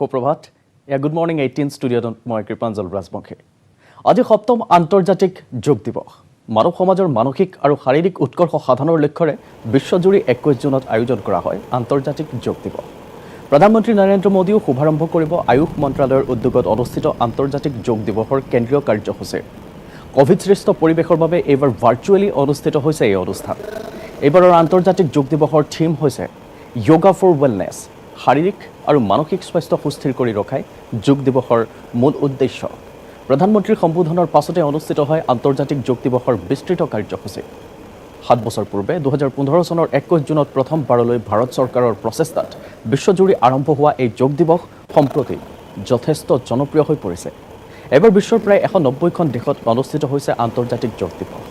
সুপ্ৰভাত good morning 18 ষ্টুডিঅ'ত মই কৃপাঞ্জল ৰাজবংশী আজি সপ্তম আন্তৰ্জাতিক যোগ দিৱস মানৱ সমাজৰ মানসিক আৰু শাৰীৰিক উৎকৰ্ষ সাধনৰ লক্ষ্যৰে বিশ্বজুৰি 21 জুনত আয়োজন কৰা হয় আন্তৰ্জাতিক যোগ দিৱস প্ৰধানমন্ত্ৰী নৰেন্দ্ৰ মোদীয়ে শুভাৰম্ভ কৰিব আয়ুষ মন্ত্ৰালয়ৰ উদ্যোগত অনুষ্ঠিত আন্তৰ্জাতিক যোগ দিৱসৰ কেন্দ্ৰীয় কাৰ্যসূচী কোভিড সৃষ্ট পৰিৱেশৰ বাবে এইবাৰ ভাৰ্চুৱেলি অনুষ্ঠিত হৈছে এই অনুষ্ঠান এইবাৰৰ আন্তৰ্জাতিক যোগ দিৱসৰ থিম হৈছে যোগা ফৰ ৱেলনেছ শাৰীৰিক আৰু মানসিক স্বাস্থ্য সুস্থিৰ কৰি ৰখাই যোগ দিৱসৰ মূল উদ্দেশ্য প্ৰধানমন্ত্ৰীৰ সম্বোধনৰ পাছতে অনুষ্ঠিত হয় আন্তৰ্জাতিক যোগ দিৱসৰ বিস্তৃত কাৰ্যসূচী 7 বছৰ পূৰ্বে 2015 চনৰ 21 জুনত প্ৰথমবাৰলৈ ভাৰত চৰকাৰৰ প্ৰচেষ্টাত বিশ্বজুৰি আৰম্ভ হোৱা এই যোগ দিৱস সম্প্ৰতি যথেষ্ট জনপ্ৰিয় হৈ পৰিছে এবাৰ বিশ্বৰ প্ৰায় 190খন দেশত অনুষ্ঠিত হৈছে আন্তৰ্জাতিক যোগ দিৱস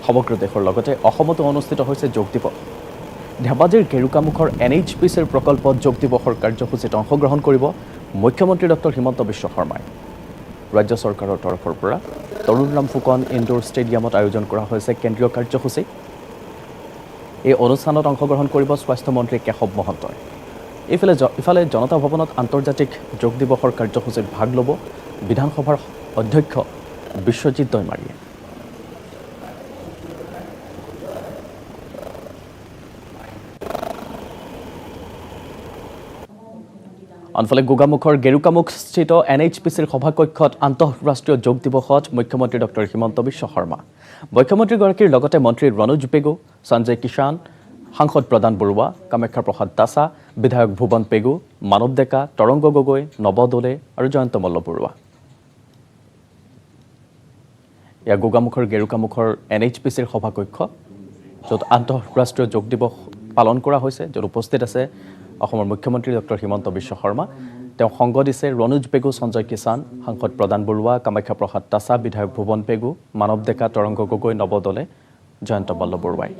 সমগ্ৰ দেশৰ লগতে অসমতো অনুষ্ঠিত হৈছে যোগ দিৱস ধেমাজিৰ গেৰুকামুখৰ NHPCৰ প্ৰকল্পত যোগ দিৱসৰ কাৰ্যসূচীত অংশগ্ৰহণ কৰিব মুখ্যমন্ত্ৰী ডক্টৰ হিমন্ত বিশ্ব শৰ্মাই ৰাজ্য চৰকাৰৰ তৰফৰ পৰা তৰুণৰাম ফুকন ইনডোৰ ষ্টেডিয়ামত আয়োজন কৰা হৈছে কেন্দ্ৰীয় কাৰ্যসূচী এই অনুষ্ঠানত অংশগ্ৰহণ কৰিব স্বাস্থ্যমন্ত্ৰী কেশৱ মহন্তই ইফালে জনতা ভৱনত আন্তৰ্জাতিক যোগ দিৱসৰ কাৰ্যসূচীত ভাগ ল'ব বিধানসভাৰ অধ্যক্ষ বিশ্বজিৎ দৈমাৰীয়ে আনফালে গোগামুখৰ গেৰুকামুখস্থিত NHPCৰ সভাকক্ষত আন্তঃৰাষ্ট্ৰীয় যোগ দিৱসত মুখ্যমন্ত্ৰী ডক্টৰ হিমন্ত বিশ্ব শৰ্মা মুখ্যমন্ত্ৰীগৰাকীৰ লগতে মন্ত্ৰী ৰণোজ পেগু সঞ্জয় কিষাণ সাংসদ প্ৰদান বৰুৱা কামাখ্যা প্ৰসাদ দাসা বিধায়ক ভুৱন পেগু মানৱ ডেকা তৰংগ গগৈ নৱ দোলে আৰু জয়ন্ত মল্ল বৰুৱা ইয়া গোগামুখৰ গেৰুকামুখৰ NHPCৰ সভাকক্ষ য'ত আন্তঃৰাষ্ট্ৰীয় যোগ দিৱস পালন কৰা হৈছে য'ত উপস্থিত আছে অসমৰ মুখ্যমন্ত্ৰী ডক্টৰ হিমন্ত বিশ্ব শৰ্মা তেওঁ সংগ দিছে ৰণোজ পেগু সঞ্জয় কিষাণ সাংসদ প্ৰদান বৰুৱা কামাখ্যা প্ৰসাদ দাসা বিধায়ক ভুৱন পেগু মানৱ ডেকা তৰংগ গগৈ নৱ দলে জয়ন্ত মল্ল বৰুৱাই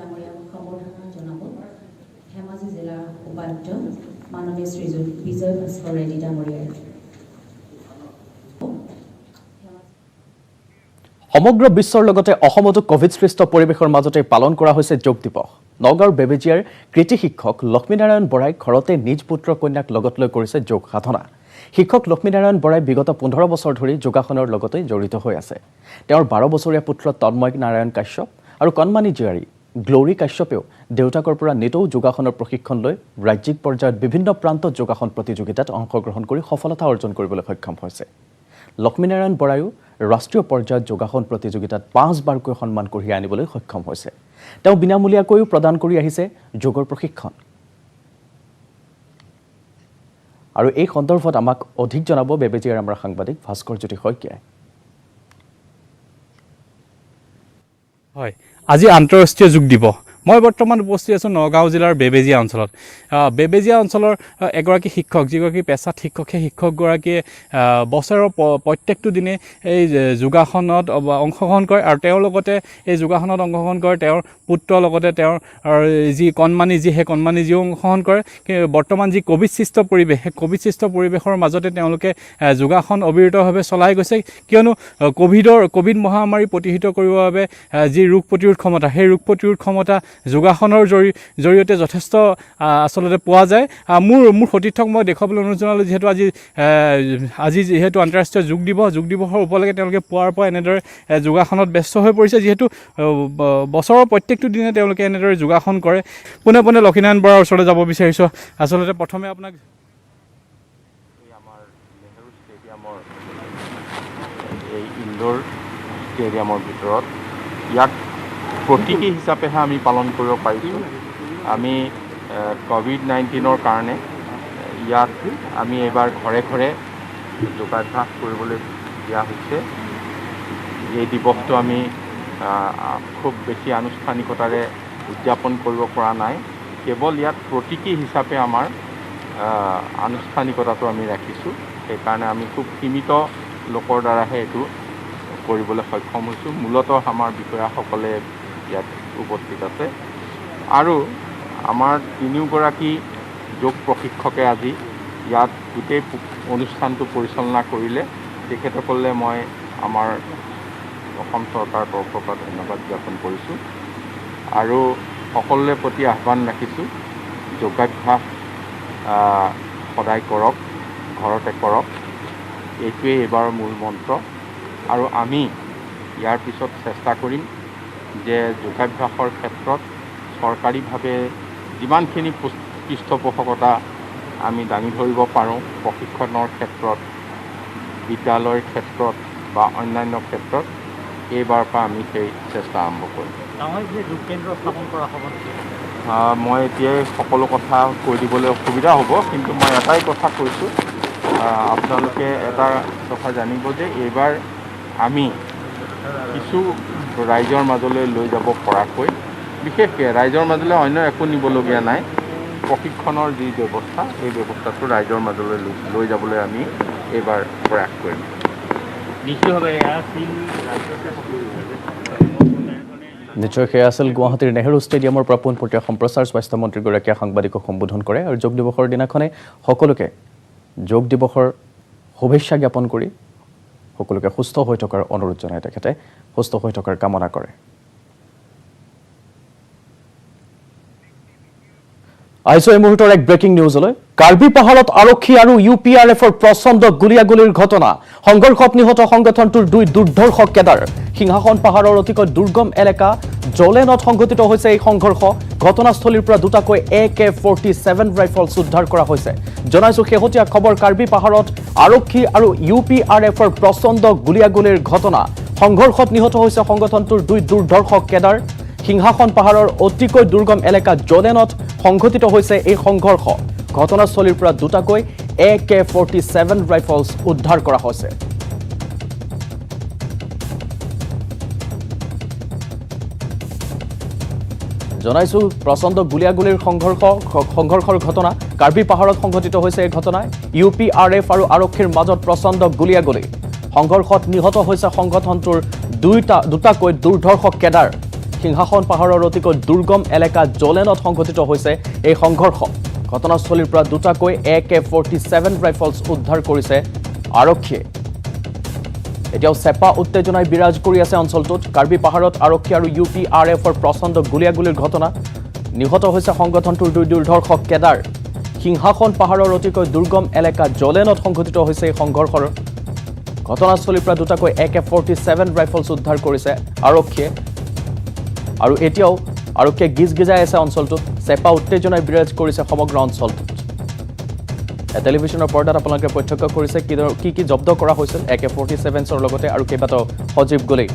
সমগ্ৰ বিশ্বৰ লগতে অসমতো কোভিড সৃষ্ট পৰিৱেশৰ মাজতে পালন কৰা হৈছে যোগ দিৱস নগাঁৱৰ বেবেজিয়াৰ কৃতি শিক্ষক লক্ষ্মীনাৰায়ণ বৰাই ঘৰতে নিজ পুত্ৰ কন্যাক লগত লৈ কৰিছে যোগ সাধনা শিক্ষক লক্ষ্মীনাৰায়ণ বৰাই বিগত 15 বছৰ ধৰি যোগাসনৰ লগতে জড়িত হৈ আছে তেওঁৰ 12 বছৰীয়া পুত্ৰ তন্ময় নাৰায়ণ কাশ্যপ আৰু কণমানি জীয়াৰী গ্লোৰী কাশ্যপেও দেউতাকৰ পৰা নিতৌ যোগাসনৰ প্ৰশিক্ষণ লৈ ৰাজ্যিক পৰ্যায়ত বিভিন্ন প্ৰান্তত যোগাসন প্ৰতিযোগিতাত অংশগ্ৰহণ কৰি সফলতা অৰ্জন কৰিবলৈ সক্ষম হৈছে লক্ষ্মীনাৰায়ণ বৰায়ো ৰাষ্ট্ৰীয় পৰ্যায়ত যোগাসন প্ৰতিযোগিতাত 5 বাৰকৈ সন্মান কঢ়িয়াই আনিবলৈ সক্ষম হৈছে তেওঁ বিনামূলীয়াকৈও প্ৰদান কৰি আহিছে যোগৰ প্ৰশিক্ষণ আৰু এই সন্দৰ্ভত আমাক অধিক জনাব বেবেজিয়াৰ আমাৰ সাংবাদিক ভাস্কৰ জ্যোতি শইকীয়াই হয় আজি আন্তঃৰাষ্ট্ৰীয় যোগ দিৱস মই বৰ্তমান উপস্থিত আছোঁ নগাঁও জিলাৰ বেবেজিয়া অঞ্চলত বেবেজিয়া অঞ্চলৰ এগৰাকী শিক্ষক যিগৰাকী পেছাত শিক্ষক সেই শিক্ষকগৰাকীয়ে বছৰৰ প্ৰত্যেকটো দিনে এই যোগাসনত অংশগ্ৰহণ কৰে আৰু তেওঁৰ লগতে এই যোগাসনত অংশগ্ৰহণ কৰে তেওঁৰ পুত্ৰ লগতে তেওঁৰ যি কণমানি সেই কণমানি যিও অংশগ্ৰহণ কৰে বৰ্তমান যি কোভিড সৃষ্ট পৰিৱেশ সেই কোভিড সৃষ্ট পৰিৱেশৰ মাজতে তেওঁলোকে যোগাসন অবিৰতভাৱে চলাই গৈছে কিয়নো কোভিড মহামাৰী প্ৰতিহত কৰিবৰ বাবে যি ৰোগ প্ৰতিৰোধ ক্ষমতা সেই ৰোগ প্ৰতিৰোধ ক্ষমতা যোগাসনৰ জৰিয়তে যথেষ্ট আচলতে পোৱা যায় মোৰ সতীৰ্থক মই দেখুৱাবলৈ অনুৰোধ জনালোঁ যিহেতু আজি যিহেতু আন্তঃৰাষ্ট্ৰীয় যোগ দিৱসৰ উপলক্ষে তেওঁলোকে পুৱাৰ পৰা এনেদৰে যোগাসনত ব্যস্ত হৈ পৰিছে যিহেতু বছৰৰ প্ৰত্যেকটো দিনে তেওঁলোকে এনেদৰে যোগাসন কৰে পোনে পোনে লক্ষ্মীনাৰায়ণ বৰাৰ ওচৰলৈ যাব বিচাৰিছোঁ আচলতে প্ৰথমে আপোনাক আমাৰ নেহৰু ষ্টেডিয়ামৰ এই ইনডোৰ ষ্টেডিয়ামৰ ভিতৰত ইয়াক প্ৰতীকী হিচাপেহে আমি পালন কৰিব পাৰিছোঁ আমি COVID-19ৰ কাৰণে ইয়াত আমি এইবাৰ ঘৰে ঘৰে যোগাভ্যাস কৰিবলৈ দিয়া হৈছে এই দিৱসটো আমি খুব বেছি আনুষ্ঠানিকতাৰে উদযাপন কৰিব পৰা নাই কেৱল ইয়াত প্ৰতীকী হিচাপে আমাৰ আনুষ্ঠানিকতাটো আমি ৰাখিছোঁ সেইকাৰণে আমি খুব সীমিত লোকৰ দ্বাৰাহে এইটো কৰিবলৈ সক্ষম হৈছোঁ মূলতঃ আমাৰ বিষয়াসকলে ইয়াত উপস্থিত আছে আৰু আমাৰ তিনিওগৰাকী যোগ প্ৰশিক্ষকে আজি ইয়াত গোটেই অনুষ্ঠানটো পৰিচালনা কৰিলে তেখেতসকলে মই আমাৰ অসম চৰকাৰৰ তৰফৰ পৰা ধন্যবাদ জ্ঞাপন কৰিছোঁ আৰু সকলোৰে প্ৰতি আহ্বান ৰাখিছোঁ যোগাভ্যাস সদায় কৰক ঘৰতে কৰক, এইটোৱেই এইবাৰৰ মূল মন্ত্ৰ। আৰু আমি ইয়াৰ পিছত চেষ্টা কৰিম যে যোগাভ্যাসৰ ক্ষেত্ৰত চৰকাৰীভাৱে যিমানখিনি পৃষ্ঠপোষকতা আমি দাঙি ধৰিব পাৰোঁ, প্ৰশিক্ষণৰ ক্ষেত্ৰত, বিদ্যালয়ৰ ক্ষেত্ৰত বা অন্যান্য ক্ষেত্ৰত, এইবাৰৰ পৰা আমি সেই চেষ্টা আৰম্ভ কৰিম। মই এতিয়াই সকলো কথা কৈ দিবলৈ অসুবিধা হ'ব, কিন্তু মই এটাই কথা কৈছোঁ, আপোনালোকে এটা কথা জানিব যে এইবাৰ আমি কিছু ৰাইজৰ মাজলৈ লৈ যাব পৰাকৈ, বিশেষকৈ ৰাইজৰ মাজলৈ অন্য একো নিবলগীয়া নাই, প্ৰশিক্ষণৰ যি ব্যৱস্থা, এই ব্যৱস্থাটো ৰাইজৰ মাজলৈ লৈ যাবলৈ আমি এইবাৰ প্ৰয়াস কৰিম। নিশ্চয় সেয়া আছিল গুৱাহাটীৰ নেহৰু ষ্টেডিয়ামৰ পৰা পোনপটীয়া সম্প্ৰচাৰ স্বাস্থ্যমন্ত্ৰীগৰাকীয়ে সাংবাদিকক সম্বোধন কৰে আৰু যোগ দিৱসৰ দিনাখনে সকলোকে যোগ দিৱসৰ শুভেচ্ছা জ্ঞাপন কৰি সকলোকে সুস্থ হৈ থকাৰ অনুৰোধ জনাই তেখেতে সুস্থ হৈ থকাৰ কামনা কৰে। আহিছো এই মুহূৰ্তৰ এক ব্ৰেকিং নিউজলৈ। কাৰ্বি পাহাৰত আৰক্ষী আৰু UPRFৰ প্ৰচণ্ড গুলীয়াগুলীৰ ঘটনা, সংঘৰ্ষত নিহত সংগঠনটোৰ 2 দুৰ্ধৰ্ষ কেডাৰ। সিংহাসন পাহাৰৰ অতিকৈ দুৰ্গম এলেকা জলেনত সংঘটিত হৈছে এই সংঘৰ্ষ। ঘটনাস্থলীৰ পৰা দুটাকৈ AK-47 ৰাইফলছ উদ্ধাৰ কৰা হৈছে। জনাইছো শেহতীয়া খবৰ, কাৰ্বি পাহাৰত আৰক্ষী আৰু UPRFৰ প্ৰচণ্ড গুলীয়াগুলীৰ ঘটনা, সংঘৰ্ষত নিহত হৈছে সংগঠনটোৰ 2 দুৰ্ধৰ্ষ কেডাৰ। সিংহাসন পাহাৰৰ অতিকৈ দুৰ্গম এলেকা জলেনত সংঘটিত হৈছে এই সংঘৰ্ষ। ঘটনাস্থলীৰ পৰা দুটাকৈ AK-47 ৰাইফলছ উদ্ধাৰ কৰা হৈছে। জনাইছো প্ৰচণ্ড গুলীয়াগুলীৰ সংঘৰ্ষৰ ঘটনা কাৰ্বি পাহাৰত সংঘটিত হৈছে। এই ঘটনাই UPRF আৰু আৰক্ষীৰ মাজত প্ৰচণ্ড গুলীয়াগুলী। সংঘৰ্ষত নিহত হৈছে সংগঠনটোৰ দুটাকৈ দুৰ্ধৰ্ষ কেডাৰ। সিংহাসন পাহাৰৰ অতিকৈ দুৰ্গম এলেকা জলেনত সংঘটিত হৈছে এই সংঘৰ্ষ। ঘটনাস্থলীৰ পৰা দুটাকৈ AK-47 ৰাইফলছ উদ্ধাৰ কৰিছে আৰক্ষীয়ে। এতিয়াও চেপা উত্তেজনাই বিৰাজ কৰি আছে অঞ্চলটোত। কাৰ্বি পাহাৰত আৰক্ষী আৰু UPRFৰ প্ৰচণ্ড গুলীয়াগুলীৰ ঘটনা, নিহত হৈছে সংগঠনটোৰ 2 দুৰ্ধৰ্ষ কেডাৰ। সিংহাসন পাহাৰৰ অতিকৈ দুৰ্গম এলেকা জলেনত সংঘটিত হৈছে এই সংঘৰ্ষৰ। ঘটনাস্থলীৰ পৰা দুটাকৈ AK-47 ৰাইফলছ উদ্ধাৰ কৰিছে আৰক্ষীয়ে। আৰু এতিয়াও আৰক্ষীয়ে গিজগিজাই আছে অঞ্চলটোত। চেপা উত্তেজনাই বিৰাজ কৰিছে সমগ্ৰ অঞ্চলটোত। টেলিভিছনৰ পৰ্দাত আপোনালোকে প্ৰত্যক্ষ কৰিছে কি জব্দ কৰা হৈছিল AK-47ৰ লগতে আৰু কেইবাটাও সজীৱ গুলী।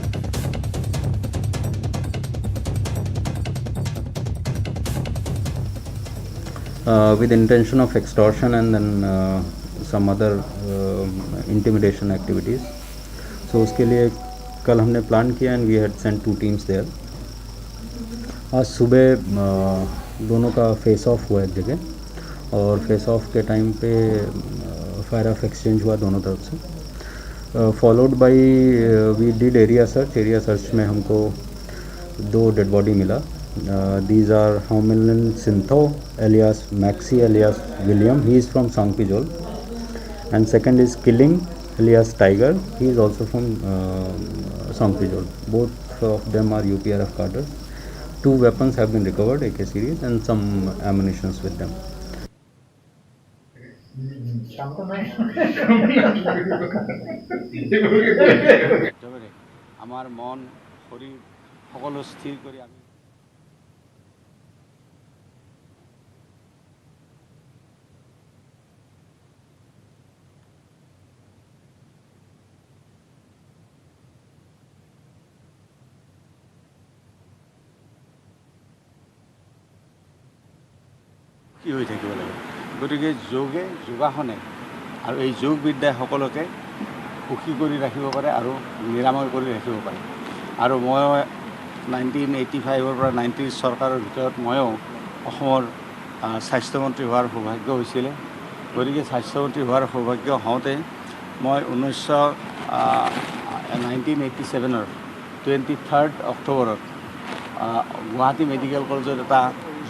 With intention of extortion and then some other intimidation activities. So उसके लिए कल हमने प्लान किया and we had sent 2 teams there. आज सुबह दोनों का फेस ऑफ हुआ एक जगह और फेस ऑफ के टाइम पे फायर ऑफ एक्सचेंज हुआ दोनों तरफ से। Followed by we did area search में हमको 2 डेड बॉडी मिला। These are Haumelin Sintho alias Maxi alias William, he is from Sangpijol, and second is Killing alias Tiger, he is also from Sangpijol. Both of them are UPRF cadres. 2 weapons have been recovered, AK series, and some ammunition with them. আমাৰ মন শৰীৰ সকলো স্থিৰ কৰি আমি কি হৈ থাকিব লাগে। গতিকে যোগাসনে আৰু এই যোগ বিদ্যাই সকলোকে সুখী কৰি ৰাখিব পাৰে আৰু নিৰাময় কৰি ৰাখিব পাৰে। আৰু মই 1985ৰ পৰা 90 চৰকাৰৰ ভিতৰত ময়ো অসমৰ স্বাস্থ্যমন্ত্ৰী হোৱাৰ সৌভাগ্য হৈছিলে। গতিকে স্বাস্থ্যমন্ত্ৰী হোৱাৰ সৌভাগ্য হওঁতে মই 1987ৰ 23 অক্টোবৰত গুৱাহাটী মেডিকেল কলেজত এটা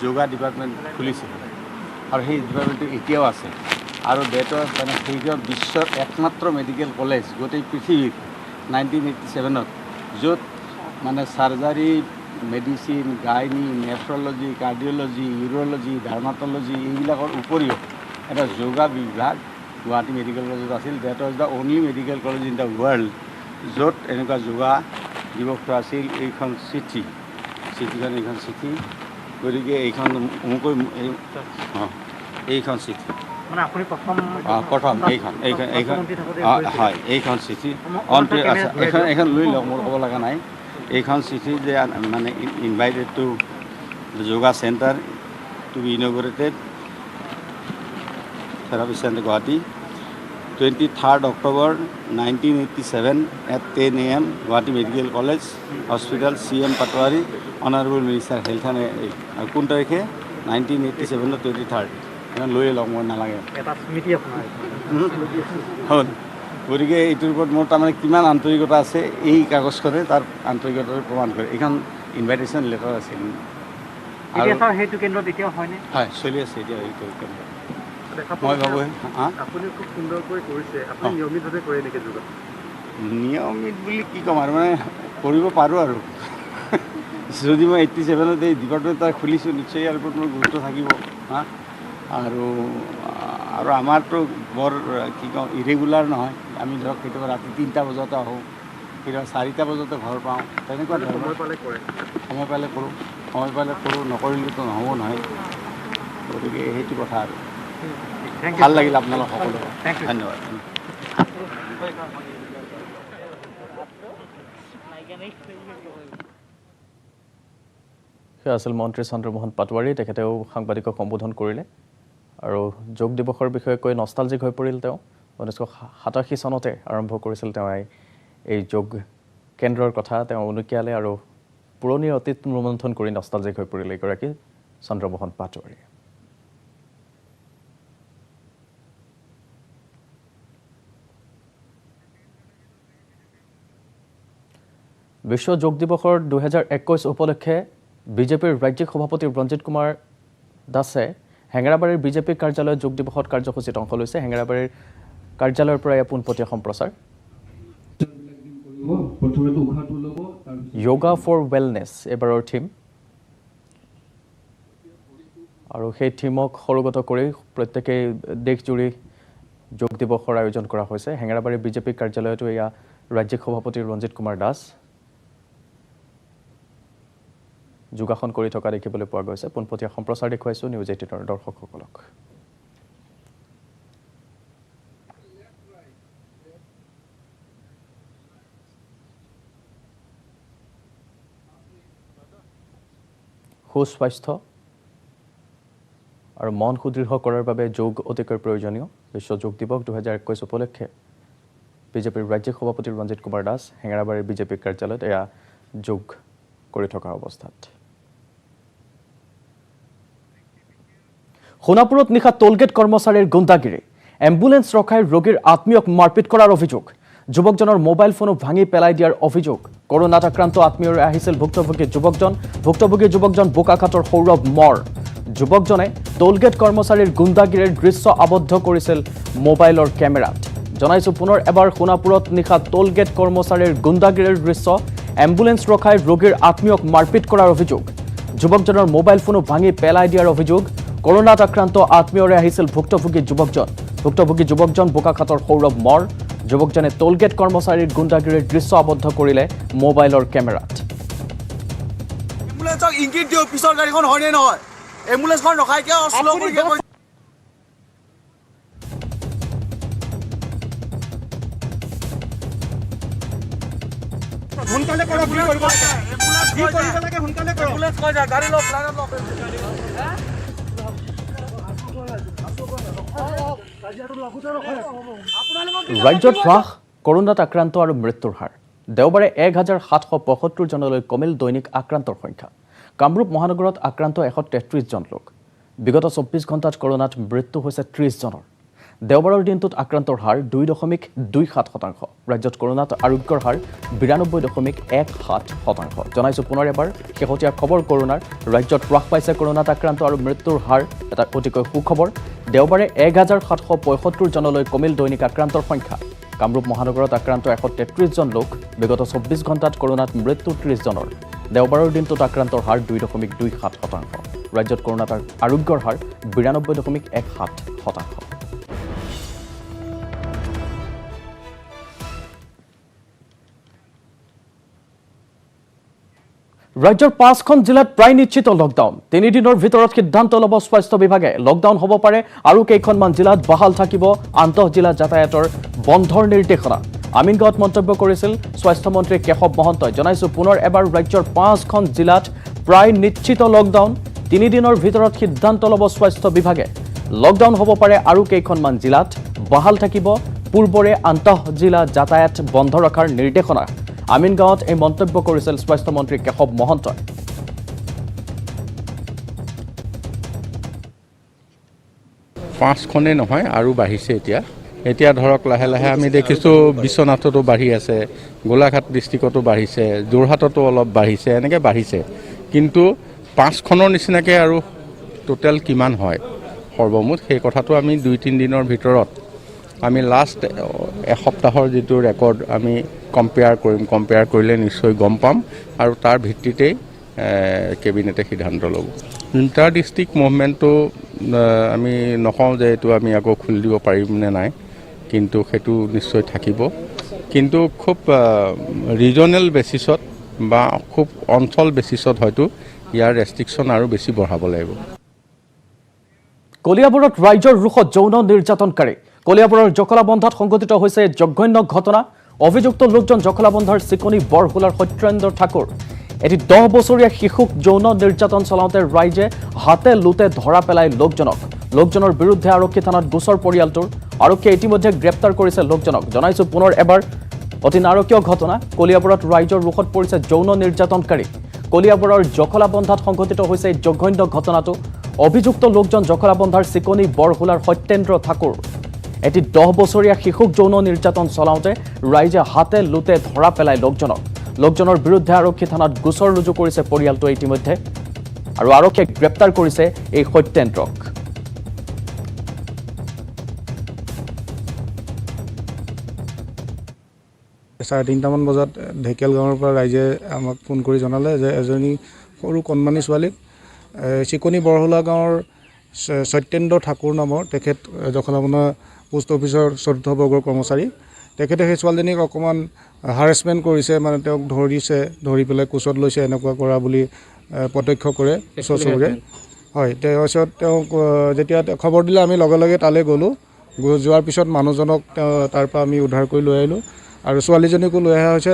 যোগা ডিপাৰ্টমেণ্ট খুলিছিল আৰু সেই ডিপাৰ্টমেণ্টটো এতিয়াও আছে। আৰু ডেটৰ মানে সেইখন বিশ্বৰ একমাত্ৰ মেডিকেল কলেজ গোটেই পৃথিৱীত 1987ত, য'ত মানে surgery, medicine, gynae, nephrology, cardiology, urology, dermatology এইবিলাকৰ উপৰিও এটা যোগা বিভাগ গুৱাহাটী মেডিকেল কলেজত আছিল that was the only medical college in the world য'ত এনেকুৱা যোগা দিৱসটো আছিল এইখন চিঠিখন এইখন চিঠি গতিকে এইখন মোকৈ এইখন চিঠি মানে আপুনি প্ৰথম এইখন হয় এইখন চিঠি এইখন লৈ লওক মোৰ ক'ব লগা নাই এইখন চিঠি যে মানে invited to yoga centre to be inaugurated therapy centre Guwahati 23rd October 1987 at 10 AM Guwahati Medical College Hospital CM Patwari Honorable Minister Health and কোন তাৰিখে 1987 23rd লৈ লওক মই নালাগে এটা স্মৃতি আপোনাৰ হ'ল গতিকে এইটোৰ ওপৰত মোৰ তাৰমানে কিমান আন্তৰিকতা আছে এই কাগজখনে তাৰ আন্তৰিকতাৰ প্ৰমাণ কৰে এইখন ইনভাইটেশ্যন লেটাৰ আছিল আৰু সেইটো কেন্দ্ৰত এতিয়াও হয়নে হয় চলি আছে এতিয়া এইটো কেন্দ্ৰ মই ভাবোঁ আপুনি খুব সুন্দৰকৈ কৰিছে আপুনি নিয়মিতভাৱে কৰে নেকি যোগা নিয়মিত বুলি কি ক'ম আৰু মানে কৰিব পাৰোঁ আৰু যদি মই 87ত এই ডিপাৰ্টমেণ্ট এটা খুলিছোঁ নিশ্চয় ইয়াৰ ওপৰত মোৰ গুৰুত্ব থাকিব আৰু আমাৰতো বৰ কি কওঁ ইৰেগুলাৰ নহয় আমি ধৰক কেতিয়াবা ৰাতি 3টা বজাতে আহোঁ কেতিয়াবা 4টা বজাতে ঘৰ পাওঁ তেনেকুৱা ধৰণৰ সময় পালে কৰোঁ নকৰিলেতো নহ'ব নহয় গতিকে সেইটো কথা আৰু ভাল লাগিল আপোনালোক সকলো ধন্যবাদ সেয়া আছিল মন্ত্ৰী চন্দ্ৰমোহন পাটোৱাৰী তেখেতেও সাংবাদিকক সম্বোধন কৰিলে আৰু যোগ দিৱসৰ বিষয়ে কৈ নষ্টালজিক হৈ পৰিল তেওঁ 1987 চনতে আৰম্ভ কৰিছিল তেওঁ এই যোগ কেন্দ্ৰৰ কথা তেওঁ উনুকিয়ালে আৰু পুৰণি অতীত ৰোমন্থন কৰি নষ্টালজিক হৈ পৰিল এগৰাকী চন্দ্ৰমোহন পাটোৱাৰী বিশ্ব যোগ দিৱসৰ 2021 উপলক্ষে বিজেপিৰ ৰাজ্যিক সভাপতি ৰঞ্জিত কুমাৰ দাসে হেঙেৰাবাৰীৰ বিজেপি কাৰ্যালয়ত যোগ দিৱসত কাৰ্যসূচীত অংশ লৈছে হেঙেৰাবাৰীৰ কাৰ্যালয়ৰ পৰা পোনপটীয়া সম্প্ৰচাৰ যোগা ফৰ ৱেলনেছ এবাৰৰ থিম আৰু সেই থিমক সৰুগত কৰি প্ৰত্যেকেই দেশজুৰি যোগ দিৱসৰ আয়োজন কৰা হৈছে হেঙেৰাবাৰীৰ বিজেপি কাৰ্যালয়তো এয়া ৰাজ্যিক সভাপতি ৰঞ্জিত কুমাৰ দাস যোগাসন কৰি থকা দেখিবলৈ পোৱা গৈছে পোনপটীয়া সম্প্ৰচাৰ দেখুৱাইছোঁ নিউজ 18ৰ দৰ্শকসকলক সুস্বাস্থ্য আৰু মন সুদৃঢ় কৰাৰ বাবে যোগ অতিকৈ প্ৰয়োজনীয় বিশ্ব যোগ দিৱস 2021 উপলক্ষে বিজেপিৰ ৰাজ্যিক সভাপতি ৰঞ্জিত কুমাৰ দাস হেঙেৰাবাৰীৰ বিজেপি কাৰ্যালয়ত এয়া যোগ কৰি থকা অৱস্থাত সোণাপুৰত নিশা টোলগেট কৰ্মচাৰীৰ গুণ্ডাগিৰি এম্বুলেন্স ৰখাই ৰোগীৰ আত্মীয়ক মাৰপিট কৰাৰ অভিযোগ যুৱকজনৰ মোবাইল ফোনো ভাঙি পেলাই দিয়াৰ অভিযোগ কৰোনাত আক্ৰান্ত আত্মীয়ৰে আহিছিল ভুক্তভোগী যুৱকজন বোকাখাটৰ সৌৰভ মৰ যুৱকজনে টোলগেট কৰ্মচাৰীৰ গুণ্ডাগিৰিৰ দৃশ্য আবদ্ধ কৰিছিল মোবাইলৰ কেমেৰাত জনাইছো পুনৰ এবাৰ সোণাপুৰত নিশা টোলগেট কৰ্মচাৰীৰ গুণ্ডাগিৰিৰ দৃশ্য এম্বুলেন্স ৰখাই ৰোগীৰ আত্মীয়ক মাৰপিট কৰাৰ অভিযোগ যুৱকজনৰ মোবাইল ফোনো ভাঙি পেলাই দিয়াৰ অভিযোগ কৰোনাত আক্ৰান্ত আত্মীয়ৰে আহিছিল ভুক্তভোগী যুৱকজন বোকাখাটৰ সৌৰভ মৰ যুৱকজনে টোলগেট কৰ্মচাৰীৰ গুণ্ডাগিৰিৰ দৃশ্য আবদ্ধ কৰিলে মোবাইলৰ কেমেৰাত এম্বুলেন্সক ইংগিত দিও পিছৰ গাড়ীখন হয়নে নহয় এম্বুলেন্সখন ৰখাই কিয় স্লো কৰি সোনকালে কৰক কি কৰিব লাগে সোনকালে কৰক এম্বুলেন্স কৈ যা গাড়ী লওক লাগাত লওক ৰাজ্যত হ্ৰাস কৰোনাত আক্ৰান্ত আৰু মৃত্যুৰ হাৰ দেওবাৰে 1775 জনলৈ কমিল দৈনিক আক্ৰান্তৰ সংখ্যা কামৰূপ মহানগৰত আক্ৰান্ত 133 জন লোক বিগত 24 ঘণ্টাত কৰোনাত মৃত্যু হৈছে 30 জনৰ দেওবাৰৰ দিনটোত আক্ৰান্তৰ হাৰ 2.27%। ৰাজ্যত কৰোনাত আৰোগ্যৰ হাৰ 92.17%। জনাইছো পুনৰ এবাৰ শেহতীয়া খবৰ কৰোনাৰ ৰাজ্যত হ্ৰাস পাইছে কৰোনাত আক্ৰান্ত আৰু মৃত্যুৰ হাৰ এটা অতিকৈ সুখবৰ দেওবাৰে 1775 জনলৈ কমিল দৈনিক আক্ৰান্তৰ সংখ্যা কামৰূপ মহানগৰত আক্ৰান্ত 133 জন লোক বিগত 24 ঘণ্টাত কৰোনাত মৃত্যু 30 জনৰ দেওবাৰৰ দিনটোত আক্ৰান্তৰ হাৰ 2.27%। ৰাজ্যত কৰোনাত আৰোগ্যৰ হাৰ 92.17%। ৰাজ্যৰ 5খন জিলাত প্ৰায় নিশ্চিত লকডাউন 3 দিনৰ ভিতৰত সিদ্ধান্ত ল'ব স্বাস্থ্য বিভাগে লকডাউন হ'ব পাৰে আৰু কেইখনমান জিলাত বাহাল থাকিব আন্তঃজিলা যাতায়াতৰ বন্ধৰ নিৰ্দেশনা আমিনগাঁৱত মন্তব্য কৰিছিল স্বাস্থ্য মন্ত্ৰী কেশৱ মহন্তই জনাইছো পুনৰ এবাৰ ৰাজ্যৰ 5খন জিলাত প্ৰায় নিশ্চিত লকডাউন 3 দিনৰ ভিতৰত সিদ্ধান্ত ল'ব স্বাস্থ্য বিভাগে লকডাউন হ'ব পাৰে আৰু কেইখনমান জিলাত বাহাল থাকিব পূৰ্বৰে আন্তঃজিলা যাতায়াত বন্ধ ৰখাৰ নিৰ্দেশনা আমিনগাঁৱত এই মন্তব্য কৰিছিল স্বাস্থ্য মন্ত্ৰী কেশৱ মহন্তই পাঁচখনেই নহয় আৰু বাঢ়িছে এতিয়া ধৰক লাহে লাহে আমি দেখিছোঁ বিশ্বনাথতো বাঢ়ি আছে গোলাঘাট ডিষ্ট্ৰিক্টতো বাঢ়িছে যোৰহাটতো অলপ বাঢ়িছে এনেকৈ বাঢ়িছে কিন্তু পাঁচখনৰ নিচিনাকৈ আৰু টোটেল কিমান হয় সৰ্বমুঠ সেই কথাটো আমি 2-3 দিনৰ ভিতৰত আমি লাষ্ট এসপ্তাহৰ যিটো ৰেকৰ্ড আমি কম্পেয়াৰ কৰিলে নিশ্চয় গম পাম আৰু তাৰ ভিত্তিতেই কেবিনেটে সিদ্ধান্ত ল'ব ইণ্টাৰ ডিষ্ট্ৰিক্ট মুভমেণ্টটো আমি নকওঁ যে এইটো আমি আকৌ খুলি দিব পাৰিম নে নাই কিন্তু সেইটো নিশ্চয় থাকিব কিন্তু খুব ৰিজনেল বেচিছত বা খুব অঞ্চল বেচিছত হয়তো ইয়াৰ ৰেষ্ট্ৰিকশ্যন আৰু বেছি বঢ়াব লাগিব কলিয়াবৰত ৰাইজৰ ৰোষত যৌন নিৰ্যাতনকাৰী কলিয়াবৰৰ জখলাবন্ধাত সংঘটিত হৈছে জঘন্য ঘটনা অভিযুক্ত লোকজন জখলাবন্ধাৰ চিকনি বৰহুলাৰ সত্যেন্দ্ৰ ঠাকুৰ এটি 10 বছৰীয়া শিশুক যৌন নিৰ্যাতন চলাওঁতে ৰাইজে হাতে লুতে ধৰা পেলাই লোকজনৰ বিৰুদ্ধে আৰক্ষী থানাত গোচৰ পৰিয়ালটোৰ আৰক্ষীয়ে ইতিমধ্যে গ্ৰেপ্তাৰ কৰিছে লোকজনক জনাইছো পুনৰ এবাৰ অতি নাৰকীয় ঘটনা কলিয়াবৰত ৰাইজৰ ৰোষত পৰিছে যৌন নিৰ্যাতনকাৰী কলিয়াবৰৰ জখলাবন্ধাত সংঘটিত হৈছে জঘন্য ঘটনাটো অভিযুক্ত লোকজন জখলাবন্ধাৰ চিকনি বৰহুলাৰ সত্যেন্দ্ৰ ঠাকুৰ এটি 10 বছৰীয়া শিশুক যৌন নিৰ্যাতন চলাওঁতে ৰাইজে হাতে লুতে ধৰা পেলাই লোকজনৰ বিৰুদ্ধে আৰক্ষী থানাত গোচৰ ৰুজু কৰিছে পৰিয়ালটোৱে ইতিমধ্যে আৰু আৰক্ষীয়ে গ্ৰেপ্তাৰ কৰিছে এই সত্যেন্দ্ৰক 3:30 বজাত ঢেকিয়াল গাঁৱৰ পৰা ৰাইজে আমাক ফোন কৰি জনালে যে এজনী সৰু কণমানি ছোৱালীক চিকনি বৰহুলা গাঁৱৰ সত্যেন্দ্ৰ ঠাকুৰ নামৰ তেখেত জখলাবন্ধা পোষ্ট অফিচৰ 4ৰ্থ বৰ্গৰ কৰ্মচাৰী তেখেতে সেই ছোৱালীজনীক অকণমান হাৰেছমেণ্ট কৰিছে মানে তেওঁক ধৰি পেলাই কোচত লৈছে এনেকুৱা কৰা বুলি প্ৰত্যক্ষ কৰে ওচৰ চুবুৰীয়াই হয় তাৰপিছত তেওঁক যেতিয়া খবৰ দিলে আমি লগে লগে তালৈ গ'লোঁ যোৱাৰ পিছত মানুহজনক তাৰ পৰা আমি উদ্ধাৰ কৰি লৈ আহিলোঁ আৰু ছোৱালীজনীকো লৈ অহা হৈছে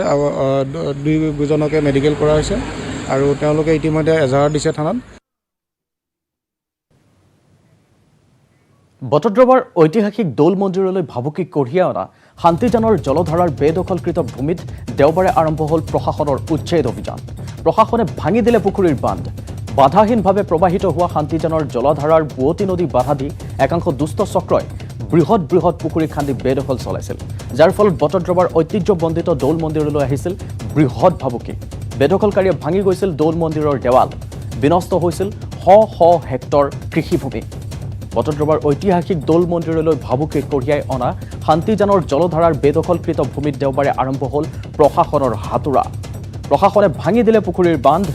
দুজনকে মেডিকেল কৰা হৈছে আৰু তেওঁলোকে ইতিমধ্যে এজাহাৰ দিছে থানাত বটদ্ৰৱাৰ ঐতিহাসিক দৌল মন্দিৰলৈ ভাবুকি কঢ়িয়াই অনা শান্তিজানৰ জলধাৰাৰ বেদখলকৃত ভূমিত দেওবাৰে আৰম্ভ হ'ল প্ৰশাসনৰ উচ্ছেদ অভিযান প্ৰশাসনে ভাঙি দিলে পুখুৰীৰ বান্ধ বাধাহীনভাৱে প্ৰবাহিত হোৱা শান্তিজানৰ জলধাৰাৰ বুৱতী নদী বাধা দি একাংশ দুষ্ট চক্ৰই বৃহৎ পুখুৰী খান্দি বেদখল চলাইছিল যাৰ ফলত বটদ্ৰৱাৰ ঐতিহ্যমণ্ডিত দৌল মন্দিৰলৈ আহিছিল বৃহৎ ভাবুকি বেদখলকাৰীয়ে ভাঙি গৈছিল দৌল মন্দিৰৰ দেৱাল বিনষ্ট হৈছিল শ হেক্টৰ কৃষিভূমি বটদ্ৰৱাৰ ঐতিহাসিক দৌল মন্দিৰলৈ ভাবুকি কঢ়িয়াই অনা শান্তিজানৰ জলধাৰাৰ বেদখলকৃত ভূমিত দেওবাৰে আৰম্ভ হ'ল প্ৰশাসনৰ হাতোৰা প্ৰশাসনে ভাঙি দিলে পুখুৰীৰ বান্ধ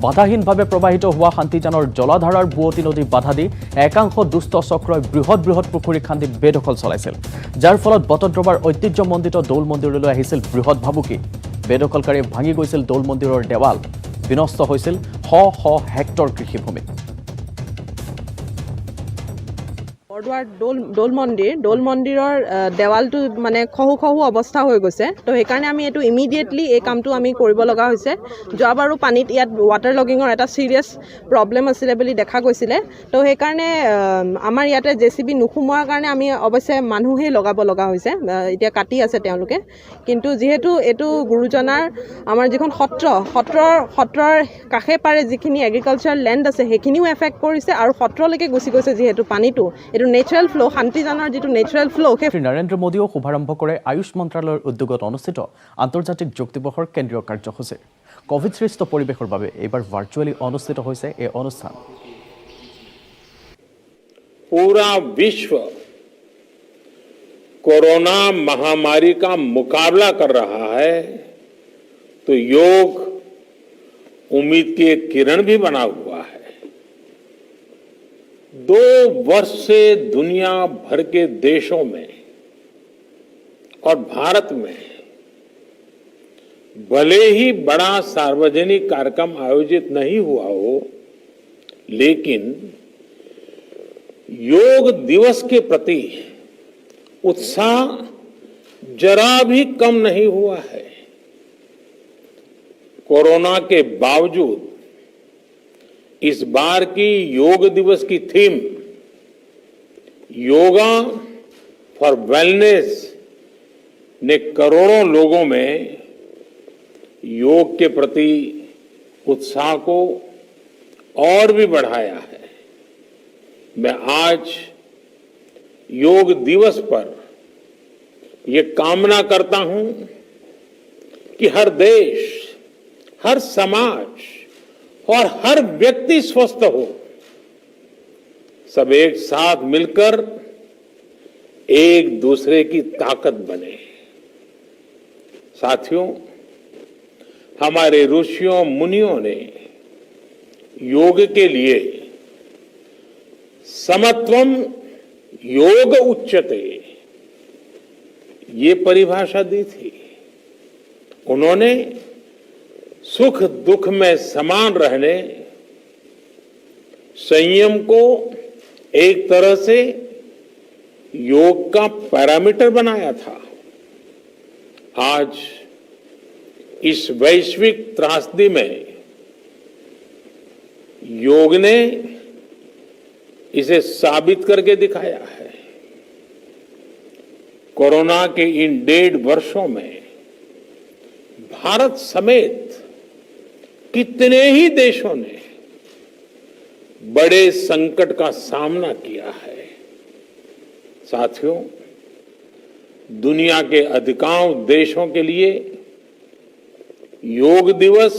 বাধাহীনভাৱে প্ৰবাহিত হোৱা শান্তিজানৰ জলধাৰাৰ বুৱতী নদী বাধা দি একাংশ দুষ্ট চক্ৰই বৃহৎ পুখুৰী খান্দি বেদখল চলাইছিল যাৰ ফলত বটদ্ৰৱাৰ ঐতিহ্যমণ্ডিত দৌল মন্দিৰলৈ আহিছিল বৃহৎ ভাবুকি বেদখলকাৰীয়ে ভাঙি গৈছিল দৌল মন্দিৰৰ দেৱাল বিনষ্ট হৈছিল শ হেক্টৰ কৃষিভূমি বৰদোৱাৰ দৌল মন্দিৰৰ দেৱালটো মানে খহু অৱস্থা হৈ গৈছে তো সেইকাৰণে আমি এইটো ইমিডিয়েটলি এই কামটো আমি কৰিব লগা হৈছে যোৱাবাৰো পানীত ইয়াত ৱাটাৰ লগিঙৰ এটা চিৰিয়াছ প্ৰব্লেম আছিলে বুলি দেখা গৈছিলে তো সেইকাৰণে আমাৰ ইয়াতে জেচিবি নোসোমোৱাৰ কাৰণে আমি অৱশ্যে মানুহেই লগাব লগা হৈছে এতিয়া কাটি আছে তেওঁলোকে কিন্তু যিহেতু এইটো গুৰুজনাৰ আমাৰ যিখন সত্ৰৰ কাষে পাৰে যিখিনি এগ্ৰিকালচাৰ লেণ্ড আছে সেইখিনিও এফেক্ট কৰিছে আৰু সত্ৰলৈকে গুচি গৈছে যিহেতু পানীটো এইটো নেচাৰেল ফ্লো শান্তিজানৰ যিটো নেচাৰেল ফ্লো শ্ৰী নৰেন্দ্ৰ মোদীয়েও শুভাৰম্ভ কৰে আয়ুষ মন্ত্ৰালয়ৰ উদ্যোগত অনুষ্ঠিত আন্তৰ্জাতিক যোগ দিৱসৰ কেন্দ্ৰীয় কাৰ্যসূচী কোভিড সৃষ্ট পৰিৱেশৰ বাবে এইবাৰ ভাৰ্চুৱেলি অনুষ্ঠিত হৈছে এই অনুষ্ঠান पूरा विश्व कोरोना महामारी का मुकाबला कर रहा है तो योग उम्मीद की एक किरण भी बना हुआ है 2 वर्ष से दुनिया भर के देशों में और भारत में भले ही बड़ा सार्वजनिक कार्यक्रम आयोजित नहीं हुआ हो, लेकिन योग दिवस के प्रति उत्साह जरा भी कम नहीं हुआ है। कोरोना के बावजूद इस बार की योग दिवस की थीम योगा फॉर वेलनेस ने करोड़ों लोगों में योग के प्रति उत्साह को और भी बढ़ाया है। मैं आज योग दिवस पर ये कामना करता हूं कि हर देश, हर समाज और हर व्यक्ति स्वस्थ हो, सब एक साथ मिलकर एक दूसरे की ताकत बने। साथियों, हमारे ऋषियों मुनियों ने योग के लिए समत्वम योग उच्यते ये परिभाषा दी थी। उन्होंने सुख दुख में समान रहने, संयम को एक तरह से योग का पैरामीटर बनाया था। आज इस वैश्विक त्रासदी में योग ने इसे साबित करके दिखाया है। कोरोना के इन 1.5 वर्षों में भारत समेत कितने ही देशों ने बड़े संकट का सामना किया है। साथियों, दुनिया के अधिकांश देशों के लिए योग दिवस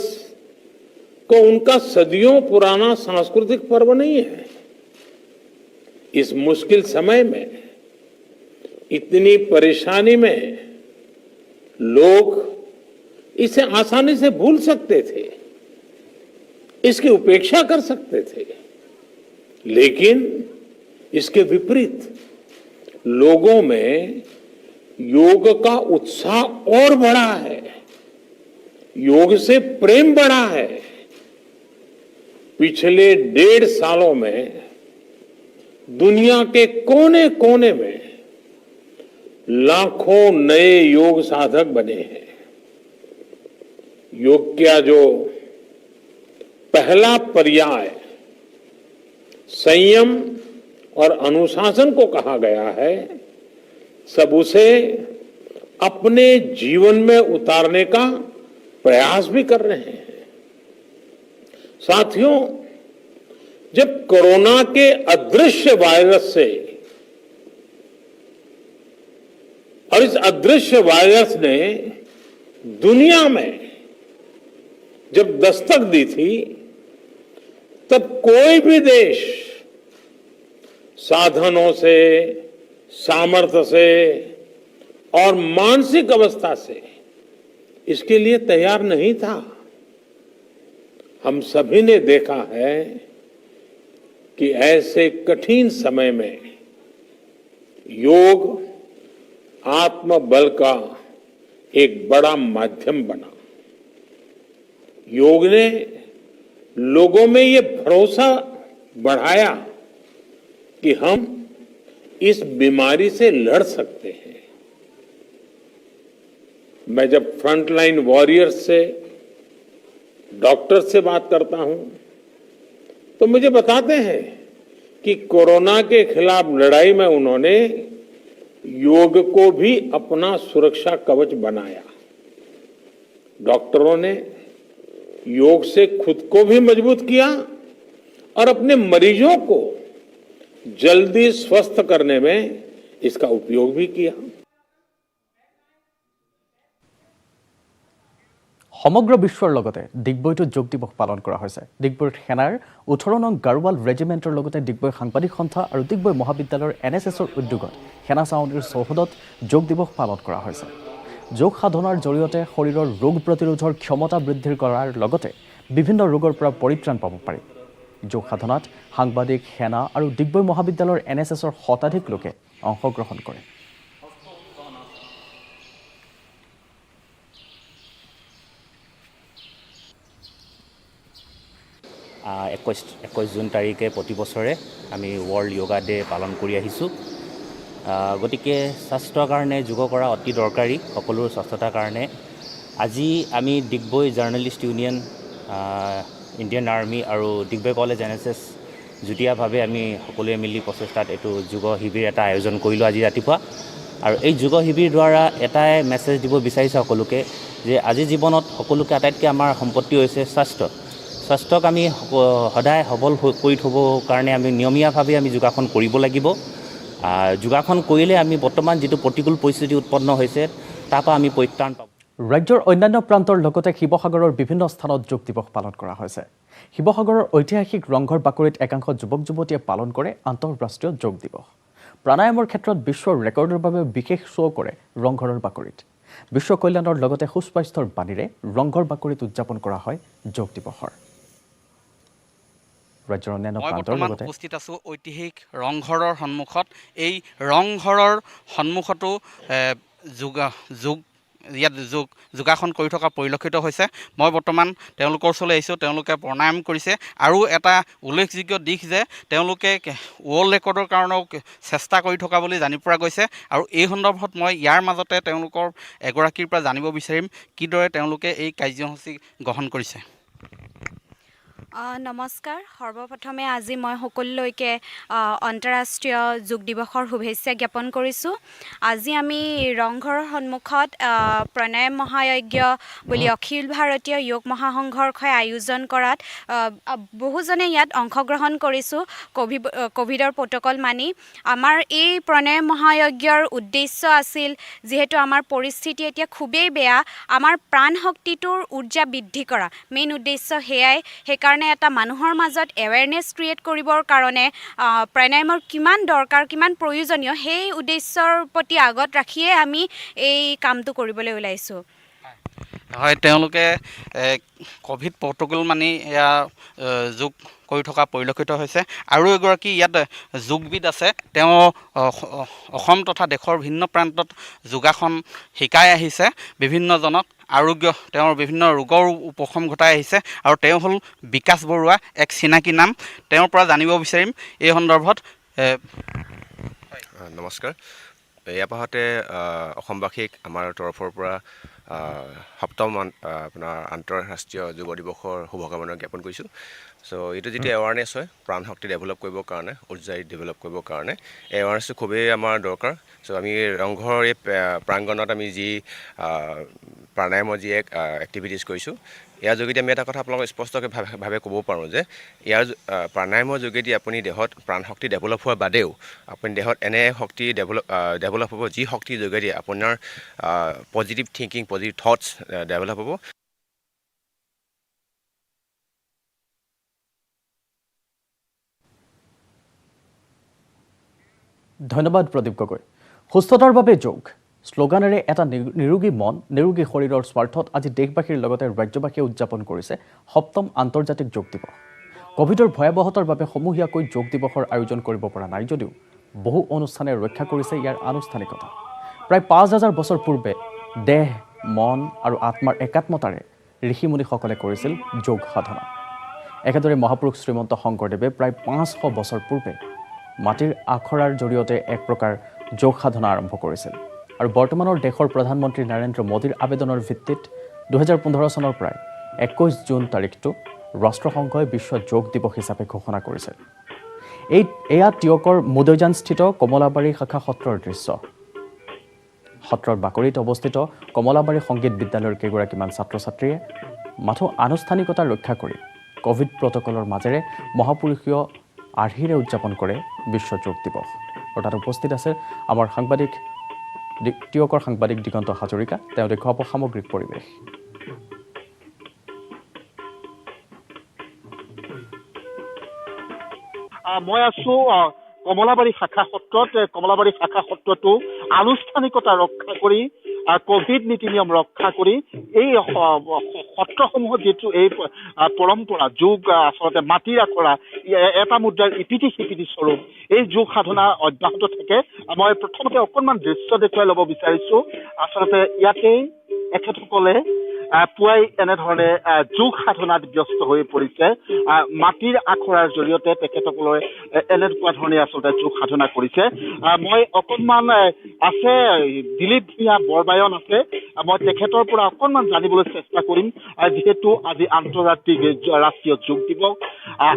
को उनका सदियों पुराना सांस्कृतिक पर्व नहीं है। इस मुश्किल समय में, इतनी परेशानी में लोग इसे आसानी से भूल सकते थे, इसकी उपेक्षा कर सकते थे, लेकिन इसके विपरीत लोगों में योग का उत्साह और बढ़ा है, योग से प्रेम बढ़ा है। पिछले 1.5 सालों में दुनिया के कोने कोने में लाखों नए योग साधक बने हैं। योग का जो पहला पर्याय संयम और अनुशासन को कहा गया है, सब उसे अपने जीवन में उतारने का प्रयास भी कर रहे हैं। साथियों, जब कोरोना के अदृश्य वायरस से और इस अदृश्य वायरस ने दुनिया में जब दस्तक दी थी, तब कोई भी देश साधनों से, सामर्थ्य से और मानसिक अवस्था से इसके लिए तैयार नहीं था। हम सभी ने देखा है कि ऐसे कठिन समय में योग आत्मबल का एक बड़ा माध्यम बना। योग ने लोगों में ये भरोसा बढ़ाया कि हम इस बीमारी से लड़ सकते हैं। मैं जब फ्रंटलाइन वॉरियर्स से, डॉक्टर से बात करता हूं, तो मुझे बताते हैं कि कोरोना के खिलाफ लड़ाई में उन्होंने योग को भी अपना सुरक्षा कवच बनाया। डॉक्टरों ने योग से खुद को भी मजबूत किया और अपने मरीजों को जल्दी स्वस्थ करने में इसका उपयोग भी किया। সমগ্ৰ বিশ্বৰ লগতে ডিগবৈতো যোগ দিৱস পালন কৰা হৈছে। ডিগবৈত সেনাৰ 18 নং গাৰৱাল ৰেজিমেণ্টৰ লগতে ডিগবৈ সাংবাদিক সন্থা আৰু ডিগবৈ মহাবিদ্যালয়ৰ NSSৰ উদ্যোগত সেনা ছাউনীৰ চৌহদত যোগ দিৱস পালন কৰা হৈছে। যোগ সাধনাৰ জৰিয়তে শৰীৰৰ ৰোগ প্ৰতিৰোধৰ ক্ষমতা বৃদ্ধি কৰাৰ লগতে বিভিন্ন ৰোগৰ পৰা পৰিত্ৰাণ পাব পাৰি। যোগ সাধনাত সাংবাদিক, সেনা আৰু ডিগবৈ মহাবিদ্যালয়ৰ NSSৰ শতাধিক লোকে অংশগ্ৰহণ কৰে। 21 জুন তাৰিখে প্ৰতি বছৰে আমি ৱৰ্ল্ড য়োগা ডে পালন কৰি আহিছোঁ। গতিকে স্বাস্থ্যৰ কাৰণে যোগ কৰা অতি দৰকাৰী, সকলোৰ স্বাস্থ্যতাৰ কাৰণে। আজি আমি Digboi journalist union, Indian army আৰু ডিগবৈ কলেজ NSS যুটীয়াভাৱে আমি সকলোৱে মিলি প্ৰচেষ্টাত এইটো যোগ শিবিৰ এটা আয়োজন কৰিলোঁ আজি ৰাতিপুৱা। আৰু এই যোগ শিবিৰ দ্বাৰা এটাই মেছেজ দিব বিচাৰিছোঁ সকলোকে যে আজি জীৱনত সকলোকে আটাইতকৈ আমাৰ সম্পত্তি হৈছে স্বাস্থ্য। স্বাস্থ্যক আমি সদায় সবল কৰি থ'বৰ কাৰণে আমি নিয়মীয়াভাৱে আমি যোগাসন কৰিব লাগিব। যোগাসন কৰিলে আমি বৰ্তমান যিটো প্ৰতিকূল পৰিস্থিতি উৎপন্ন হৈছে তাৰ পৰা আমি পৰিত্ৰাণ পাব। ৰাজ্যৰ অন্যান্য প্ৰান্তৰ লগতে শিৱসাগৰৰ বিভিন্ন স্থানত যোগ দিৱস পালন কৰা হৈছে। শিৱসাগৰৰ ঐতিহাসিক ৰংঘৰ বাকৰিত একাংশ যুৱক যুৱতীয়ে পালন কৰে আন্তঃৰাষ্ট্ৰীয় যোগ দিৱস। প্ৰাণায়ামৰ ক্ষেত্ৰত বিশ্বৰ ৰেকৰ্ডৰ বাবে বিশেষ শ্ব' কৰে ৰংঘৰৰ বাকৰিত। বিশ্ব কল্যাণৰ লগতে সুস্বাস্থ্যৰ বাণীৰে ৰংঘৰ বাকৰিত উদযাপন কৰা হয় যোগ দিৱসৰ। ৰাজ্যৰ অন্যান্য প্ৰান্তৰ লগতে উপস্থিত আছোঁ ঐতিহাসিক ৰংঘৰৰ সন্মুখত। এই ৰংঘৰৰ সন্মুখতো ইয়াত যোগাসন কৰি থকা পৰিলক্ষিত হৈছে। মই বৰ্তমান তেওঁলোকৰ ওচৰলৈ আহিছোঁ, তেওঁলোকে প্ৰণায়াম কৰিছে। আৰু এটা উল্লেখযোগ্য দিশ যে তেওঁলোকে ৱৰ্ল্ড ৰেকৰ্ডৰ কাৰণেও চেষ্টা কৰি থকা বুলি জানি পৰা গৈছে। আৰু এই সন্দৰ্ভত মই ইয়াৰ মাজতে তেওঁলোকৰ এগৰাকীৰ পৰা জানিব বিচাৰিম কিদৰে তেওঁলোকে এই কাৰ্যসূচী গ্ৰহণ কৰিছে। নমস্কাৰ। সৰ্বপ্ৰথমে আজি মই সকলোলৈকে আন্তঃৰাষ্ট্ৰীয় যোগ দিৱসৰ শুভেচ্ছা জ্ঞাপন কৰিছোঁ। আজি আমি ৰংঘৰৰ সন্মুখত প্ৰণায়াম মহাযজ্ঞ বুলি অখিল ভাৰতীয় যোগ মহাসংঘৰ আয়োজন কৰাত বহুজনে ইয়াত অংশগ্ৰহণ কৰিছোঁ ক'ভিডৰ প্ৰট'কল মানি। আমাৰ এই প্ৰণায়াম মহাযজ্ঞৰ উদ্দেশ্য আছিল, যিহেতু আমাৰ পৰিস্থিতি এতিয়া খুবেই বেয়া, আমাৰ প্ৰাণ শক্তিটোৰ উৰ্জা বৃদ্ধি কৰা মেইন উদ্দেশ্য সেয়াই। সেইকাৰণে এটা মানুহৰ মাজত এৱেৰনেছ ক্ৰিয়েট কৰিবৰ কাৰণে প্ৰাণায়ামৰ কিমান দৰকাৰ, কিমান প্ৰয়োজনীয়, সেই উদ্দেশ্যৰ প্ৰতি আগত ৰাখিয়ে আমি এই কামটো কৰিবলৈ ওলাইছোঁ। হয়, তেওঁলোকে ক'ভিড প্ৰট'কল মানি এয়া যোগ কৰি থকা পৰিলক্ষিত হৈছে। আৰু এগৰাকী ইয়াত যোগবিদ আছে, তেওঁ অসম তথা দেশৰ ভিন্ন প্ৰান্তত যোগাসন শিকাই আহিছে বিভিন্নজনক। তেওঁৰ বিভিন্ন ৰোগৰ উপশম ঘটাই আহিছে। আৰু তেওঁ হ'ল বিকাশ বৰুৱা, এক চিনাকি নাম। তেওঁৰ পৰা জানিব বিচাৰিম এই সন্দৰ্ভত। নমস্কাৰ। ইয়াৰ পাছতে অসমবাসীক আমাৰ তৰফৰ পৰা সপ্তম আপোনাৰ আন্তঃৰাষ্ট্ৰীয় যোগ দিৱসৰ শুভকামনা জ্ঞাপন কৰিছোঁ। চ' এইটো যিটো এৱাৰনেছ হয় প্ৰাণ শক্তি ডেভেলপ কৰিবৰ কাৰণে, উৰ্জাই ডেভেলপ কৰিবৰ কাৰণে এই এৱাৰনেছটো খুবেই আমাৰ দৰকাৰ। চ' আমি ৰংঘৰ এই প্ৰাংগণত আমি যি প্ৰাণায়ামৰ যি এক এক্টিভিটিছ কৰিছোঁ, ইয়াৰ যোগেদি আমি এটা কথা আপোনালোকক স্পষ্টকৈ ভাৱে ক'ব পাৰোঁ যে ইয়াৰ প্ৰাণায়ামৰ যোগেদি আপুনি দেহত প্ৰাণ শক্তি ডেভেলপ হোৱাৰ বাদেও আপুনি দেহত এনে শক্তি ডেভেলপ হ'ব যি শক্তিৰ যোগেদি আপোনাৰ positive thinking, positive thoughts develop হ'ব। ধন্যবাদ প্ৰদীপ গগৈ। সুস্থতাৰ বাবে যোগ শ্লোগানেৰে এটা নিৰোগী মন, নিৰোগী শৰীৰৰ স্বাৰ্থত আজি দেশবাসীৰ লগতে ৰাজ্যবাসীয়ে উদযাপন কৰিছে ৭ম আন্তৰ্জাতিক যোগ দিৱস। ক'ভিডৰ ভয়াৱহতাৰ বাবে সমূহীয়াকৈ যোগ দিৱসৰ আয়োজন কৰিব পৰা নাই যদিও বহু অনুষ্ঠানে ৰক্ষা কৰিছে ইয়াৰ আনুষ্ঠানিকতা। প্ৰায় ৫,০০০ বছৰ পূৰ্বে দেহ, মন আৰু আত্মাৰ একাত্মতাৰে ঋষিমুনিসকলে কৰিছিল যোগ সাধনা। একেদৰে মহাপুৰুষ শ্ৰীমন্ত শংকৰদেৱে প্ৰায় ৫০০ বছৰ পূৰ্বে মাটিৰ আখৰাৰ জৰিয়তে এক প্ৰকাৰ যোগ সাধনা আৰম্ভ কৰিছিল। আৰু বৰ্তমানৰ দেশৰ প্ৰধানমন্ত্ৰী নৰেন্দ্ৰ মোদীৰ আবেদনৰ ভিত্তিত ২০১৫ চনৰ পৰাই ২১ জুন তাৰিখটো ৰাষ্ট্ৰসংঘই বিশ্ব যোগ দিৱস হিচাপে ঘোষণা কৰিছিল। এয়া টিয়কৰ মুদৈজানস্থিত কমলাবাৰী শাখা সত্ৰৰ দৃশ্য। সত্ৰৰ বাকৰিত অৱস্থিত কমলাবাৰী সংগীত বিদ্যালয়ৰ কেইগৰাকীমান ছাত্ৰ ছাত্ৰীয়ে মাথো আনুষ্ঠানিকতা ৰক্ষা কৰি ক'ভিড প্ৰট'কলৰ মাজেৰে মহাপুৰুষীয় আৰ্হিৰে উদযাপন কৰে বিশ্ব যোগ দিৱস। আৰু তাত উপস্থিত আছে আমাৰ টিয়কৰ সাংবাদিক দিগন্ত হাজৰিকা। তেওঁ দেখুৱাব সামগ্ৰিক পৰিৱেশ। মই আছো কমলাবাৰী শাখা সত্ৰত। কমলাবাৰী শাখা সত্ৰতো আনুষ্ঠানিকতা ৰক্ষা কৰি কোভিড নীতি নিয়ম ৰক্ষা কৰি এই সত্ৰসমূহত যিটো এই পৰম্পৰা যোগ আচলতে মাটিৰ আখৰা এটা মুদ্ৰাৰ ইপিঠি সিপিঠি স্বৰূপ এই যোগ সাধনা অব্যাহত থাকে। মই প্ৰথমতে অকণমান দৃশ্য দেখুৱাই ল'ব বিচাৰিছো। আচলতে ইয়াতেই এখেতসকলে পুৱাই এনেধৰণে যোগ সাধনাত ব্যস্ত হৈ পৰিছে। মাটিৰ আখৰাৰ জৰিয়তে তেখেতসকলে এনেকুৱা ধৰণে আচলতে যোগ সাধনা কৰিছে। মই অকণমান আছে দিলীপ ভূঞা বৰবায়ন আছে, মই তেখেতৰ পৰা অকণমান জানিবলৈ চেষ্টা কৰিম, যিহেতু আজি আন্তঃৰাষ্ট্ৰীয় যোগ দিৱস।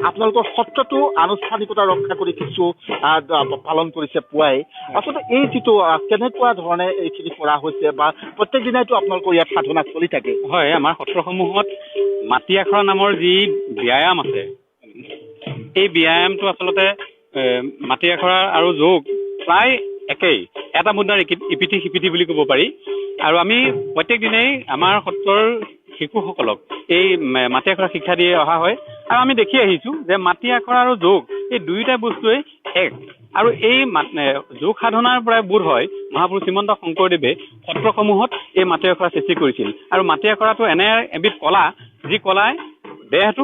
আপোনালোকৰ সত্ৰটো আনুষ্ঠানিকতা ৰক্ষা কৰি কিছু পালন কৰিছে পুৱাই। আচলতে এই যিটো কেনেকুৱা ধৰণে এইখিনি কৰা হৈছে বা প্ৰত্যেক দিনাইতো আপোনালোকৰ ইয়াত সাধনা চলি থাকে? হয়, আমাৰ সত্ৰসমূহত মাটি আখৰা নামৰ যি ব্যায়াম আছে, এই ব্যায়ামটো আচলতে মাটি আখৰা আৰু যোগ প্ৰায় একেই, এটা মুদ্ৰাৰ ইপিঠি সিপিঠি বুলি ক'ব পাৰি। আৰু আমি প্ৰত্যেক দিনেই আমাৰ সত্ৰৰ শিশুসকলক এই মাটি আখৰা শিক্ষা দি অহা হয়। আৰু আমি দেখি আহিছোঁ যে মাটি আখৰা আৰু যোগ এই দুয়োটা বস্তুৱেই এক। আৰু এই যোগ সাধনাৰ পৰাই বোধ হয় মহাপুৰুষ শ্ৰীমন্ত শংকৰদেৱে সত্ৰসমূহত এই মাটি আখৰা সৃষ্টি কৰিছিল। আৰু মাটি আখৰাটো এনে এবিধ কলা, যি কলাই দেহটো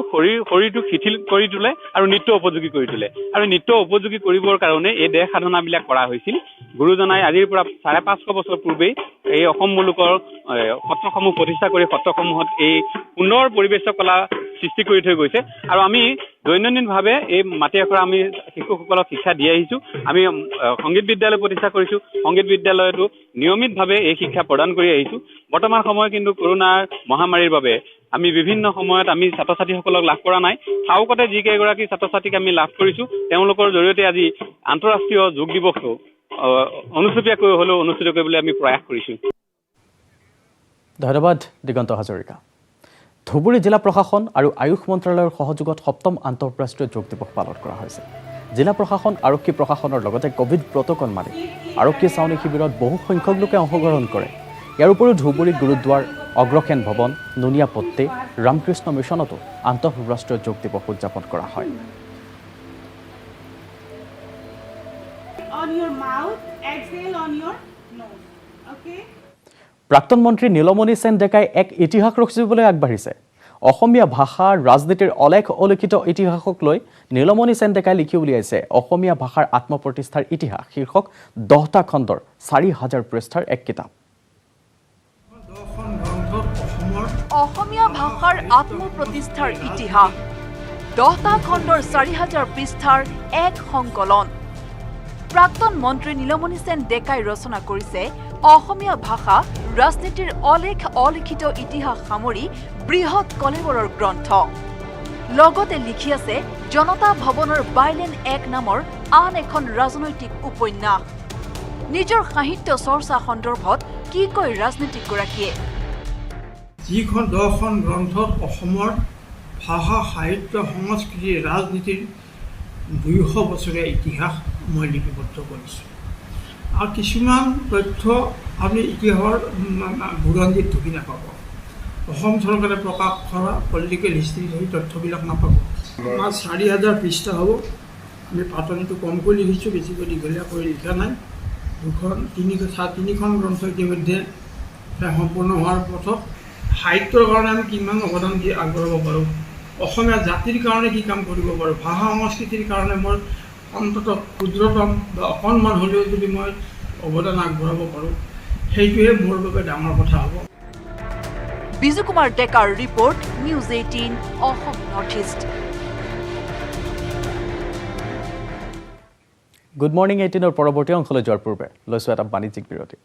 শৰীৰটো শিথিল কৰি তোলে আৰু নিত্য উপযোগী কৰি তোলে। আৰু নিত্য উপযোগী কৰিবৰ কাৰণে এই দেহ সাধনাবিলাক কৰা হৈছিল। গুৰুজনাই আজিৰ পৰা 550 বছৰ পূৰ্বেই এই অসম মুলুকৰ সত্ৰসমূহ প্ৰতিষ্ঠা কৰি সত্ৰসমূহত এই সুন্দৰ পৰিৱেশ কলা সৃষ্টি কৰি থৈ গৈছে। আৰু আমি দৈনন্দিনভাৱে এই মাটি আখৰা আমি শিশুসকলক শিক্ষা দি আহিছোঁ। আমি সংগীত বিদ্যালয় প্ৰতিষ্ঠা কৰিছোঁ, সংগীত বিদ্যালয়তো নিয়মিতভাৱে এই শিক্ষা প্ৰদান কৰি আহিছোঁ। বৰ্তমান সময় কিন্তু কৰোনাৰ মহামাৰীৰ বাবে আমি বিভিন্ন সময়ত আমি ছাত্ৰ ছাত্ৰীসকলক লাভ কৰা নাই। ঠাউকতে যিকেইগৰাকী ছাত্ৰ ছাত্ৰীক আমি লাভ কৰিছোঁ, তেওঁলোকৰ জৰিয়তে আজি আন্তঃৰাষ্ট্ৰীয় যোগ দিৱসটো অনুষ্ঠিতকৈ হ'লেও অনুষ্ঠিত কৰিবলৈ আমি প্ৰয়াস কৰিছোঁ। ধন্যবাদ দিগন্ত হাজৰিকা। ধুবুৰী জিলা প্ৰশাসন আৰু আয়ুষ মন্ত্ৰালয়ৰ সহযোগত 7ম আন্তঃৰাষ্ট্ৰীয় যোগ দিৱস পালন কৰা হৈছে। জিলা প্ৰশাসন আৰক্ষী প্ৰশাসনৰ লগতে কোভিড প্ৰট'কল মানি আৰক্ষী ছাউনী শিবিৰত বহু সংখ্যক লোকে অংশগ্ৰহণ কৰে। ইয়াৰ উপৰিও ধুবুৰী গুৰুদ্বাৰ, অগ্ৰসেন ভৱন, নুনিয়াপট্টি, ৰামকৃষ্ণ মিছনতো আন্তঃৰাষ্ট্ৰীয় যোগ দিৱস উদযাপন কৰা হয়। প্ৰাক্তন মন্ত্ৰী নীলমণি সেন ডেকাই এক ইতিহাস ৰচিবলৈ আগবাঢ়িছে। অসমীয়া ভাষা ৰাজনীতিৰ অলেখ অলিখিত ইতিহাসক লৈ নীলমণি সেন ডেকাই লিখি উলিয়াইছে অসমীয়া ভাষাৰ আত্মপ্ৰতিষ্ঠাৰ ইতিহাস শীৰ্ষক 10টা খণ্ডৰ 4000 পৃষ্ঠাৰ এক কিতাপ। অসমীয়া ভাষাৰ আত্মপ্ৰতিষ্ঠাৰ ইতিহাস 10টা খণ্ডৰ 4000 পৃষ্ঠাৰ এক সংকলন। প্ৰাক্তন মন্ত্ৰী নীলমণি সেন ডেকাই ৰচনা কৰিছে অসমীয়া ভাষা ৰাজনীতিৰ অলেখ অলিখিত ইতিহাস সামৰি বৃহৎ কলেবৰৰ গ্ৰন্থ। লগতে লিখি আছে জনতা ভৱনৰ বাইলেন 1 নামৰ আন এখন ৰাজনৈতিক উপন্যাস। নিজৰ সাহিত্য চৰ্চা সন্দৰ্ভত কি কয় ৰাজনীতিকগৰাকীয়ে? যিখন 10খন গ্ৰন্থত অসমৰ ভাষা, সাহিত্য, সংস্কৃতি, ৰাজনীতিৰ 200 বছৰীয়া ইতিহাস মই লিপিবদ্ধ কৰিছোঁ। আৰু কিছুমান তথ্য আপুনি ইতিহাসৰ বুৰঞ্জীত ঢুকি নাপাব। অসম চৰকাৰে প্ৰকাশ কৰা পলিটিকেল হিষ্ট্ৰীৰ সেই তথ্যবিলাক নাপাব। আমাৰ 4000 পৃষ্ঠা হ'ব। আমি পাতনিটো কমকৈ লিখিছোঁ, বেছিকৈ দীঘলীয়া কৰি লিখা নাই। তিনিখন গ্ৰন্থ ইতিমধ্যে সম্পূৰ্ণ হোৱাৰ পথত। সাহিত্যৰ কাৰণে আমি কিমান অৱদান দি আগবঢ়াব পাৰোঁ, অসমীয়া জাতিৰ কাৰণে কি কাম কৰিব পাৰোঁ, ভাষা সংস্কৃতিৰ কাৰণে মই অন্ততঃ ক্ষুদ্ৰতম বা অকণমান হ'লেও যদি মই অৱদান আগবঢ়াব পাৰোঁ, সেইটোৱে মোৰ বাবে ডাঙৰ কথা হ'ব। বিজু কুমাৰ ডেকাৰ report, news 18 Assam north east. Good morning 18ৰ পৰৱৰ্তী অংশলৈ যোৱাৰ পূৰ্বে লৈছোঁ এটা বাণিজ্যিক বিৰতি।